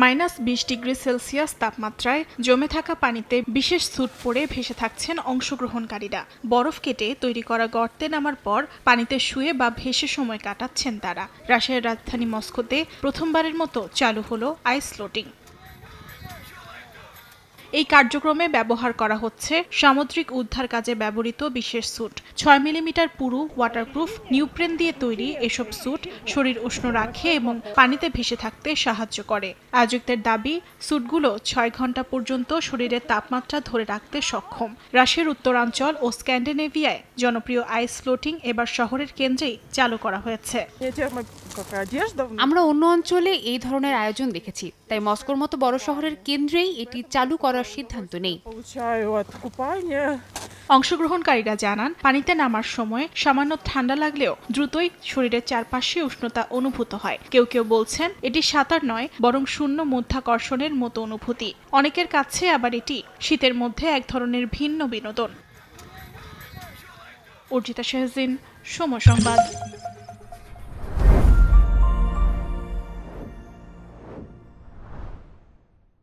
-20°C তাপমাত্রায় জমে থাকা পানিতে বিশেষ স্যুট পরে ভেসে থাকছেন অংশগ্রহণকারীরা। বরফ কেটে তৈরি করা গর্তে নামার পর পানিতে শুয়ে বা ভেসে সময় কাটাচ্ছেন তারা। রাশিয়ার রাজধানী মস্কোতে প্রথমবারের মতো চালু হলো আইস ফ্লোটিং। এই কার্যক্রমে ব্যবহার করা হচ্ছে সামুদ্রিক উদ্ধার কাজে ব্যবহৃত বিশেষ স্যুট। 6 মিলিমিটার পুরু ওয়াটারপ্রুফ নিউপ্রেন দিয়ে তৈরি এসব স্যুট শরীর উষ্ণ রাখে এবং পানিতে ভেসে থাকতে সাহায্য করে। আয়োজকদের দাবি, স্যুটগুলো 6 ঘন্টা পর্যন্ত শরীরের তাপমাত্রা ধরে রাখতে সক্ষম। রাশিয়ার উত্তরাঞ্চল ও স্ক্যান্ডিনেভিয়ায় জনপ্রিয় আইস ফ্লোটিং এবার শহরের কেন্দ্রেই চালু করা হয়েছে। আমরা অন্য অঞ্চলে এই ধরনের আয়োজন দেখেছি, তাই মস্কোর মতো বড় শহরের কেন্দ্রেই এটি চালু করার সিদ্ধান্ত নেই। অংশগ্রহণকারীরা জানান, পানিতে নামার সময় সামান্য ঠান্ডা লাগলেও দ্রুতই শরীরের চারপাশে উষ্ণতা অনুভূত হয়। কেউ কেউ বলছেন এটি সাঁতার নয়, বরং শূন্য মধ্যাকর্ষণের মতো অনুভূতি। অনেকের কাছে আবার এটি শীতের মধ্যে এক ধরনের ভিন্ন বিনোদন। অর্জিতা শাহজিন, সময় সংবাদ।